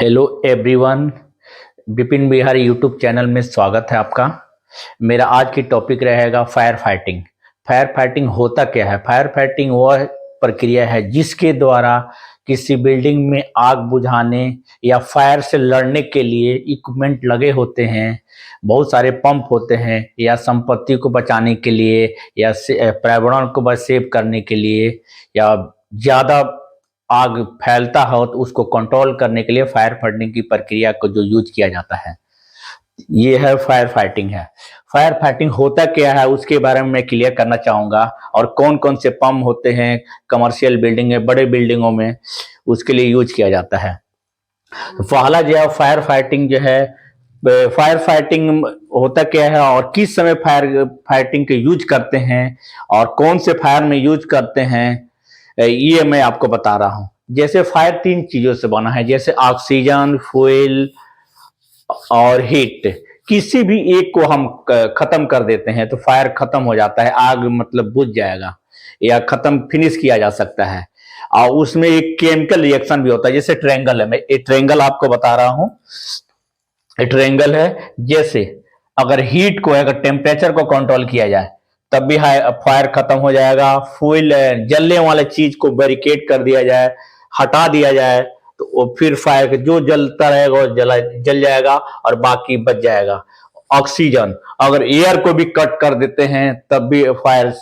Hello everyone. Vipin Bihari YouTube channel में स्वागत है आपका। मेरा आज की टॉपिक रहेगा फायर फाइटिंग। फायर फाइटिंग होता क्या है? फायर फाइटिंग वह प्रक्रिया है जिसके द्वारा किसी बिल्डिंग में आग बुझाने या फायर से लड़ने के लिए इक्विपमेंट लगे होते हैं। बहुत सारे पंप होते हैं, या संपत्ति को बचाने के लिए, या पर्यावरण को सेव करने के लिए, या ज़्यादा आग फैलता हो तो उसको कंट्रोल करने के लिए फायर फाइटिंग की प्रक्रिया को जो यूज किया जाता है, ये है फायर फाइटिंग है। फायर फाइटिंग होता क्या है उसके बारे में मैं क्लियर करना चाहूंगा, और कौन कौन से पंप होते हैं कमर्शियल बिल्डिंग में, बड़े बिल्डिंगों में उसके लिए यूज किया जाता है। तो पहला जो है फायर फाइटिंग जो है, फायर फाइटिंग होता क्या है और किस समय फायर फाइटिंग के यूज करते हैं और कौन से फायर में यूज करते हैं, ये मैं आपको बता रहा हूं। जैसे फायर तीन चीजों से बना है, जैसे ऑक्सीजन, फ्यूल और हीट। किसी भी एक को हम खत्म कर देते हैं तो फायर खत्म हो जाता है, आग मतलब बुझ जाएगा या खत्म फिनिश किया जा सकता है। और उसमें एक केमिकल रिएक्शन भी होता है, जैसे ट्रायंगल है। मैं एक ट्रायंगल आपको बता रहा हूं। ट्रायंगल है, जैसे अगर हीट को, अगर टेम्परेचर को कंट्रोल किया जाए तब भी फायर खत्म हो जाएगा। फ्यूल, जलने वाले चीज को बैरिकेड कर दिया जाए, हटा दिया जाए, तो वो फिर फायर जो जलता रहेगा वो जल जाएगा और बाकी बच जाएगा। ऑक्सीजन, अगर एयर को भी कट कर देते हैं तब भी फायर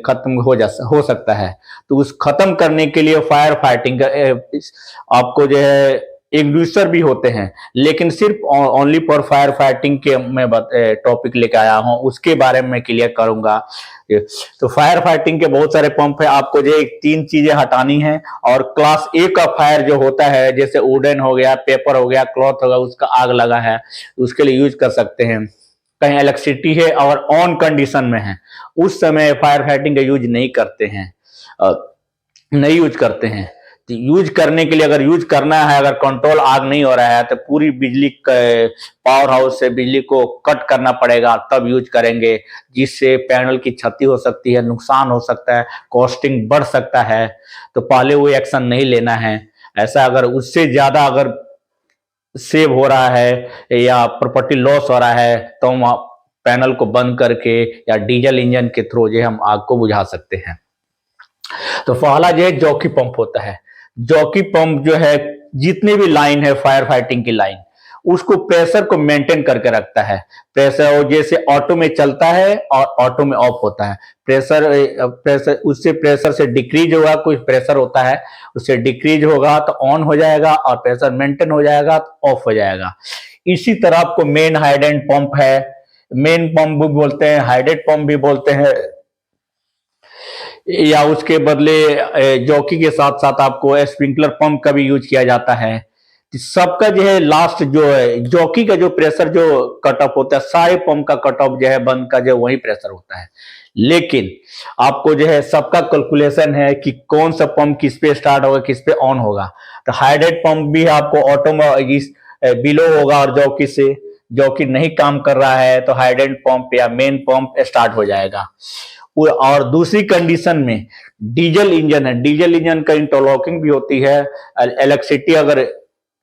खत्म हो सकता है। तो उस खत्म करने के लिए फायर फाइटिंग आपको जो है एक्सटिंग्विशर भी होते हैं, लेकिन सिर्फ ओनली फॉर फायर फाइटिंग के मैं टॉपिक लेके आया हूं, उसके बारे में मैं क्लियर करूंगा। तो फायर फाइटिंग के बहुत सारे पंप है, आपको जो तीन चीजें हटानी है। और क्लास ए का फायर जो होता है, जैसे वुडन हो गया, पेपर हो गया, क्लॉथ हो गया, उसका आग लगा है, उसके लिए यूज कर सकते हैं। कहीं इलेक्ट्रिसिटी है और ऑन कंडीशन में है, उस समय फायर फाइटिंग का यूज नहीं करते हैं, नहीं यूज करते हैं। तो यूज करने के लिए, अगर यूज करना है, अगर कंट्रोल आग नहीं हो रहा है तो पूरी बिजली पावर हाउस से बिजली को कट करना पड़ेगा, तब यूज करेंगे, जिससे पैनल की क्षति हो सकती है, नुकसान हो सकता है, कॉस्टिंग बढ़ सकता है। तो पहले वो एक्शन नहीं लेना है। ऐसा अगर उससे ज्यादा अगर सेव हो रहा है या प्रॉपर्टी लॉस हो रहा है तो हम पैनल को बंद करके या डीजल इंजन के थ्रू जो हम आग को बुझा सकते हैं। तो पहला जो है जॉकी पंप होता है। जॉकी पंप जो है, जितनी भी लाइन है फायर फाइटिंग की लाइन, उसको प्रेशर को मेंटेन करके रखता है। प्रेशर जैसे ऑटो में चलता है और ऑटो में ऑफ होता है। प्रेशर प्रेशर उससे प्रेशर से डिक्रीज होगा, कुछ प्रेशर होता है उससे डिक्रीज होगा तो ऑन हो जाएगा, और प्रेशर मेंटेन हो जाएगा तो ऑफ हो जाएगा। इसी तरह आपको मेन हाइड्रेंट पंप है, मेन पंप भी बोलते हैं, हाइड्रेंट पंप भी बोलते हैं, या उसके बदले जॉकी के साथ साथ आपको स्प्रिंकलर पंप का भी यूज किया जाता है। तो सबका जो है लास्ट जो है जॉकी का जो प्रेशर जो कट ऑफ होता है, सारे पंप का कट ऑफ जो है बंद का जो वही प्रेशर होता है। लेकिन आपको जो है सबका कैलकुलेशन है कि कौन सा पंप किस पे स्टार्ट होगा, किस पे ऑन होगा। तो हाइड्रेट पंप भी आपको ऑटोमेटिक बिलो होगा, और जॉकी से जॉकी नहीं काम कर रहा है तो हाइड्रेट पंप या मेन पंप स्टार्ट हो जाएगा। और दूसरी कंडीशन में डीजल इंजन है, डीजल इंजन का इंटरलॉकिंग भी होती है। इलेक्ट्रिसिटी अगर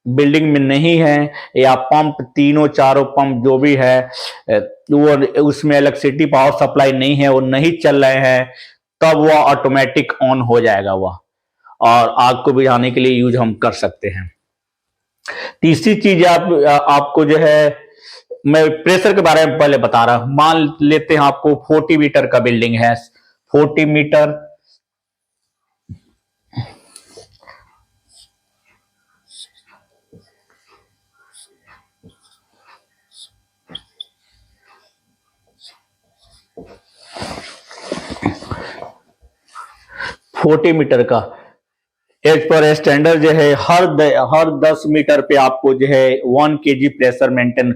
बिल्डिंग में नहीं है, या पंप तीनों चारों पंप जो भी है वो उसमें इलेक्ट्रिसिटी पावर सप्लाई नहीं है, वो नहीं चल रहे हैं, तब वह ऑटोमेटिक ऑन हो जाएगा वह, और आग को बुझाने के लिए यूज हम कर सकते हैं। तीसरी चीज आपको जो है, मैं प्रेशर के बारे में पहले बता रहा हूं। मान लेते हैं आपको 40 मीटर का बिल्डिंग है, 40 मीटर, फोर्टी मीटर का एज पर स्टैंडर्ड जो है हर 10 मीटर पे आपको जो है 1 kg pressure maintain,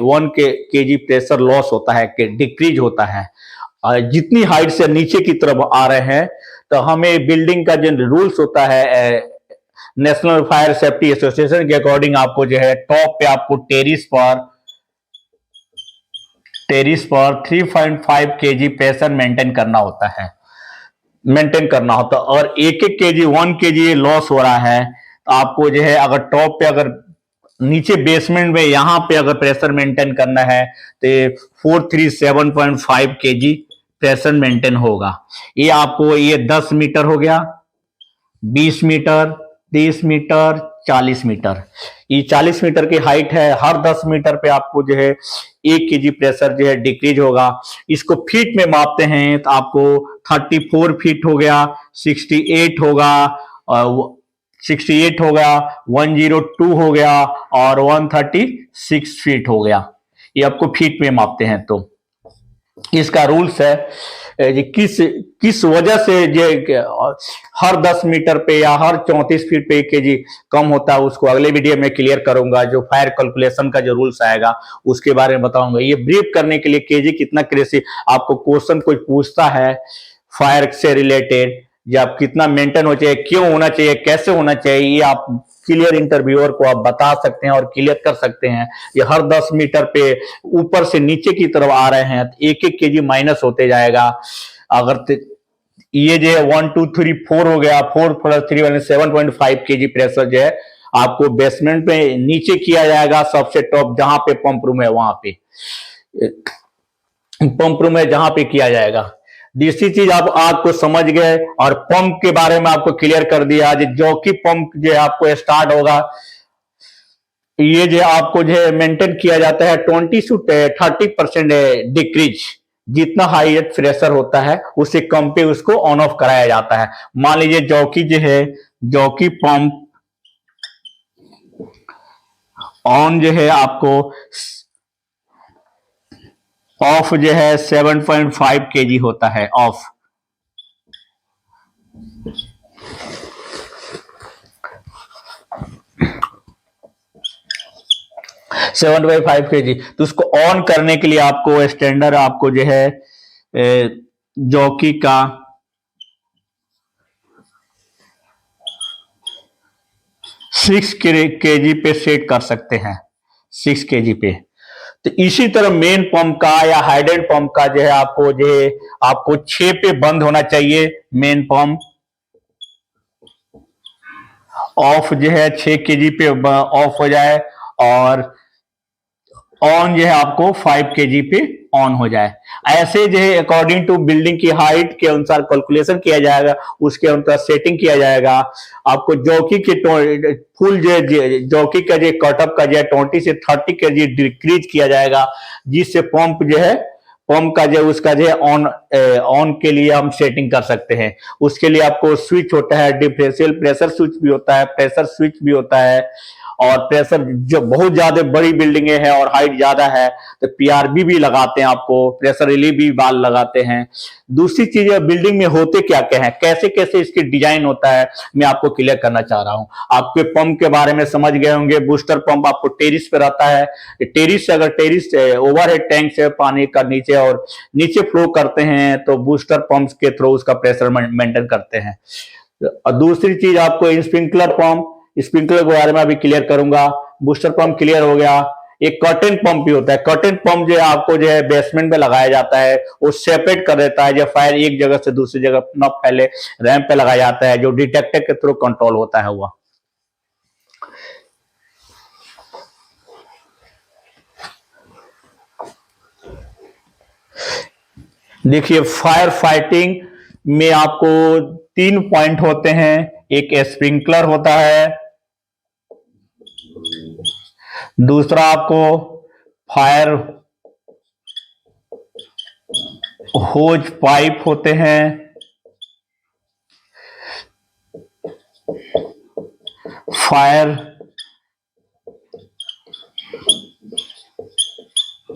1 kg pressure loss होता है, डिक्रीज होता है। जितनी हाइट से नीचे की तरफ आ रहे हैं तो हमें बिल्डिंग का जो रूल्स होता है, नेशनल फायर सेफ्टी एसोसिएशन के अकॉर्डिंग आपको जो है टॉप पे आपको टेरिस पर 3.5 kg प्रेशर मेंटेन करना होता, और एक एक केजी 1 kg लॉस हो रहा है तो आपको जो है अगर टॉप पे अगर नीचे बेसमेंट में यहां पे अगर प्रेशर मेंटेन करना है तो 437.5 केजी प्रेशर मेंटेन होगा। ये आपको ये 10 मीटर हो गया, 20 मीटर, 30 मीटर, 40 मीटर। ये 40 मीटर की हाइट है। हर 10 मीटर पे आपको जो है 1 केजी प्रेशर जो है डिक्रीज होगा। इसको फीट में मापते हैं तो आपको 34 फीट हो गया, 68 होगा, 68 हो गया, 102 हो गया और 136 फीट हो गया। ये आपको फीट में मापते हैं। तो इसका रूल्स है किस वजह से ये हर 10 मीटर पे या हर 34 फीट पे 1 केजी कम होता है, उसको अगले वीडियो में क्लियर करूंगा। जो फायर कैलकुलेशन का जो रूल्स आएगा उसके बारे में बताऊंगा। ये ब्रीफ करने के लिए केजी कितना क्रेसी, आपको क्वेश्चन कोई पूछता है फायर से रिलेटेड, या आप कितना मेंटेन हो चाहिए, क्यों होना चाहिए, कैसे होना चाहिए, ये आप क्लियर इंटरव्यूअर को आप बता सकते हैं और क्लियर कर सकते हैं। ये हर 10 मीटर पे ऊपर से नीचे की तरफ आ रहे हैं तो 1-1 केजी माइनस होते जाएगा। अगर ये जो है 1 2 3 4 हो गया, 4 + 3 7.5 केजी प्रेशर जो है आपको बेसमेंट पे नीचे किया जाएगा। सबसे टॉप जहां पे पंप रूम है वहां पे, पंप रूम है जहां पे किया जाएगा। दूसरी चीज आप आपको समझ गए और पंप के बारे में आपको क्लियर कर दिया। जो कि पंप जो है आपको स्टार्ट होगा, ये जो आपको जो है मेंटेन किया जाता है 20 से 30% डिक्रीज। जितना हाई प्रेशर होता है उससे कम पे उसको ऑन ऑफ कराया जाता है। मान लीजिए जॉकी जो है, जॉकी पंप ऑन जो है आपको ऑफ जो है 7.5 केजी होता है ऑफ। Seven by 5 KG. तो उसको ऑन करने के लिए आपको स्टैंडर्ड आपको जो है जॉकी का 6 केजी पे सेट कर सकते हैं, 6 केजी पे। तो इसी तरह मेन पंप का या हाइड्रेंट पंप का जो है आपको 6 पे बंद होना चाहिए। मेन पंप ऑफ जो है 6 केजी पे ऑफ हो जाए और ऑन जो है आपको 5 केजी पे ऑन हो जाए। ऐसे जो है अकॉर्डिंग टू बिल्डिंग की हाइट के अनुसार कैलकुलेशन किया जाएगा, उसके अनुसार सेटिंग किया जाएगा। आपको जॉकी के फुल जॉकी का जो कटअप का जो 20 से 30 केजी डिक्रीज किया जाएगा, जिससे पंप जो है पंप का जो उसका जो ऑन के लिए हम सेटिंग कर सकते हैं। उसके लिए आपको स्विच होता है, डिफरेंशियल प्रेशर स्विच भी होता है, प्रेशर स्विच भी होता है। और प्रेशर जो बहुत ज्यादा बड़ी बिल्डिंगें हैं और हाइट ज्यादा है तो पीआरबी भी लगाते हैं, आपको प्रेशर रिलीफ भी बाल लगाते हैं। दूसरी चीज बिल्डिंग में होते क्या क्या है, कैसे कैसे इसकी डिजाइन होता है, मैं आपको क्लियर करना चाह रहा हूं। आपके पंप के बारे में समझ गए होंगे। बूस्टर पंप आपको टेरिस पे रहता है। टेरिस से अगर टेरिस ओवरहेड टैंक से पानी का नीचे और नीचे फ्लो करते हैं तो बूस्टर पंप के थ्रू उसका प्रेशर मेंटेन करते हैं। और दूसरी चीज आपको स्प्रिंकलर पंप, स्प्रिंकलर के बारे में अभी क्लियर करूंगा। बूस्टर पंप क्लियर हो गया। एक कर्टेन पंप भी होता है। कर्टेन पंप जो है आपको जो है बेसमेंट में लगाया जाता है, वो सेपरेट कर देता है, जब फायर एक जगह से दूसरी जगह न फैले, रैंप पे लगाया जाता है, जो डिटेक्टर के थ्रू कंट्रोल होता है हुआ। देखिए फायर फाइटिंग में आपको 3 पॉइंट होते हैं। एक स्प्रिंकलर होता है, दूसरा आपको फायर होज पाइप होते हैं, फायर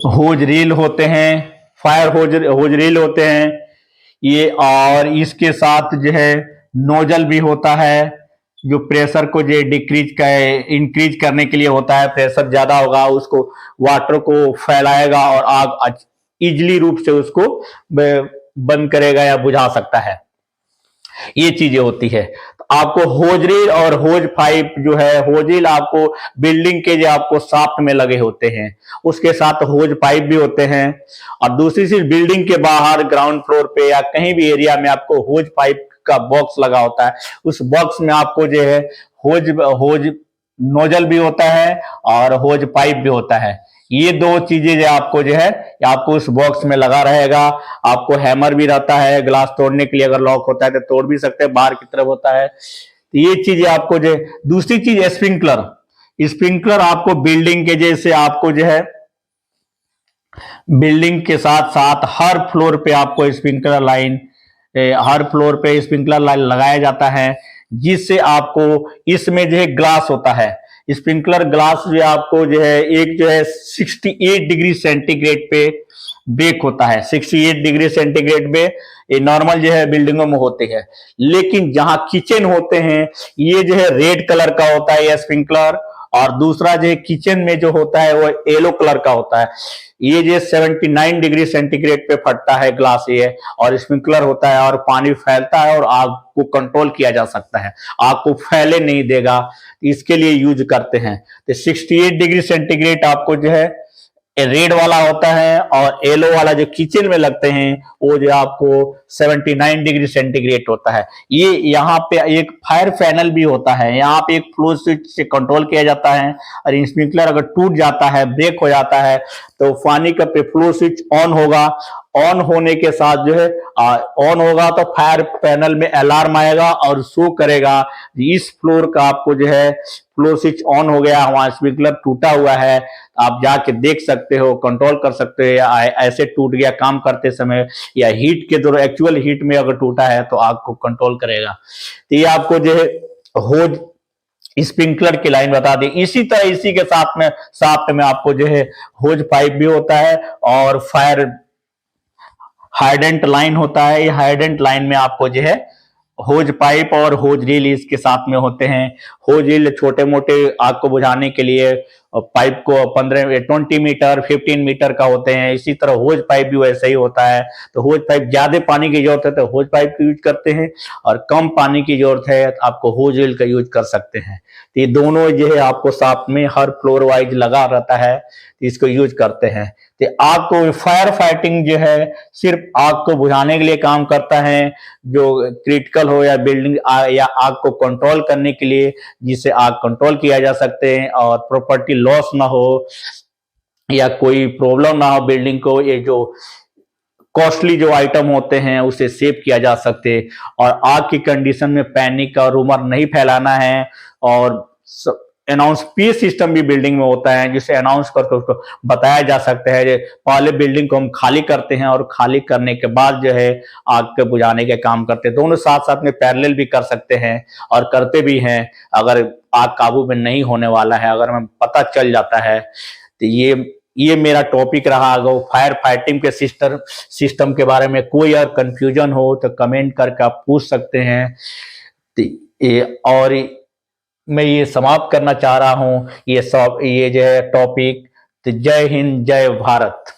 होज रील होते हैं, फायर होज रील होते हैं ये। और इसके साथ जो है नोजल भी होता है, जो प्रेशर को जो डिक्रीज का इंक्रीज करने के लिए होता है। प्रेशर ज्यादा होगा उसको वाटर को फैलाएगा और आग इजली रूप से उसको बंद करेगा या बुझा सकता है। ये चीजें होती है। तो आपको होजरील और होज पाइप जो है, होजरील आपको बिल्डिंग के जो आपको साफ्ट में लगे होते हैं, उसके साथ होज पाइप भी होते हैं। और दूसरी चीज बिल्डिंग के बाहर ग्राउंड फ्लोर पे या कहीं भी एरिया में आपको होज पाइप का बॉक्स लगा होता है। उस बॉक्स में आपको जो है होज होज नोजल भी होता है और होज पाइप भी होता है। ये दो चीजें जो आपको जो है आपको उस बॉक्स में लगा रहेगा। आपको हैमर भी रहता है, ग्लास तोड़ने के लिए अगर लॉक होता है तो तोड़ भी सकते हैं, बाहर की तरफ होता है। तो ये चीजें आपको जो दूसरी चीज स्प्रिंकलर, स्प्रिंकलर आपको बिल्डिंग के जैसे आपको जो है बिल्डिंग के साथ साथ हर फ्लोर पे आपको स्प्रिंकलर लाइन, हर फ्लोर पे स्प्रिंकलर लाइन लगाया जाता है, जिससे आपको इसमें जो है ग्लास होता है, स्प्रिंकलर ग्लास जो आपको जो है एक जो है 68 डिग्री सेंटीग्रेड पे बेक होता है। 68 डिग्री सेंटीग्रेड पे ये नॉर्मल जो है बिल्डिंगों में होते हैं, लेकिन जहां किचन होते हैं ये जो है रेड कलर का होता है ये स्प्रिंकलर, और दूसरा जो है किचन में जो होता है वो येलो कलर का होता है। ये जो 79 डिग्री सेंटीग्रेड पे फटता है ग्लास ये, और स्प्रिंकलर होता है और पानी फैलता है और आग को कंट्रोल किया जा सकता है, आग को फैले नहीं देगा, इसके लिए यूज करते हैं। तो 68 डिग्री सेंटीग्रेड आपको जो है रेड वाला होता है, और येलो वाला जो किचन में लगते हैं वो जो आपको 79 डिग्री सेंटीग्रेड होता है। ये यहाँ पे एक फायर पैनल भी होता है, यहाँ पे एक फ्लो स्विच से कंट्रोल किया जाता है, और स्प्रिंकलर अगर टूट जाता है, ब्रेक हो जाता है, तो पानी का पे फ्लो स्विच ऑन होगा। ऑन होने के साथ जो है ऑन होगा तो फायर पैनल में अलार्म आएगा और शो करेगा इस फ्लोर का आपको जो है फ्लो स्विच ऑन हो गया, वहां स्प्रिंकलर टूटा हुआ है, आप जाके देख सकते हो, कंट्रोल कर सकते हो, या ऐसे टूट गया काम करते समय, या हीट के दौरान एक्चुअल हीट में अगर टूटा है तो आग को कंट्रोल करेगा। तो ये आपको जो है होज स्प्रिंकलर की लाइन बता दी। इसी तरह इसी के साथ में आपको जो है होज पाइप भी होता है और फायर हाइडेंट लाइन होता है। ये हाइडेंट लाइन में आपको जो है होज पाइप और होज रील इसके साथ में होते हैं। होज रील छोटे मोटे आग को बुझाने के लिए, पाइप को 20 मीटर 15 मीटर का होते हैं। इसी तरह होज पाइप भी वैसे ही होता है। तो होज पाइप ज्यादा पानी की जरूरत है तो होज पाइप का यूज करते हैं, और कम पानी की जरूरत है तो आपको होज रील का यूज कर सकते हैं। तो ये दोनों जो है आपको साथ में हर फ्लोर वाइज लगा रहता है, तो इसको यूज करते हैं। तो आग को फायर फाइटिंग जो है सिर्फ आग को बुझाने के लिए काम करता है, जो क्रिटिकल हो या बिल्डिंग या आग को कंट्रोल करने के लिए, जिससे आग कंट्रोल किया जा सकते हैं और प्रॉपर्टी लॉस ना हो या कोई प्रॉब्लम ना हो बिल्डिंग को। ये जो कॉस्टली जो आइटम होते हैं उसे सेव किया जा सकते, और आग की कंडीशन में पैनिक और रूमर नहीं फैलाना है। और अनाउंस पी सिस्टम भी बिल्डिंग में होता है, जिसे अनाउंस करके उसको बताया जा सकता है। पहले बिल्डिंग को हम खाली करते हैं और खाली करने के बाद जो है आग के बुझाने के काम करते हैं। दोनों साथ साथ में पैरेलल भी कर सकते हैं और करते भी हैं। अगर आग काबू में नहीं होने वाला है, अगर हमें पता चल जाता है, तो ये मेरा टॉपिक रहा। अगर फायर फाइटिंग के सिस्टम के बारे में कोई और कंफ्यूजन हो तो कमेंट करके आप पूछ सकते हैं। और मैं ये समाप्त करना चाह रहा हूं ये जो है टॉपिक। तो जय हिंद, जय भारत।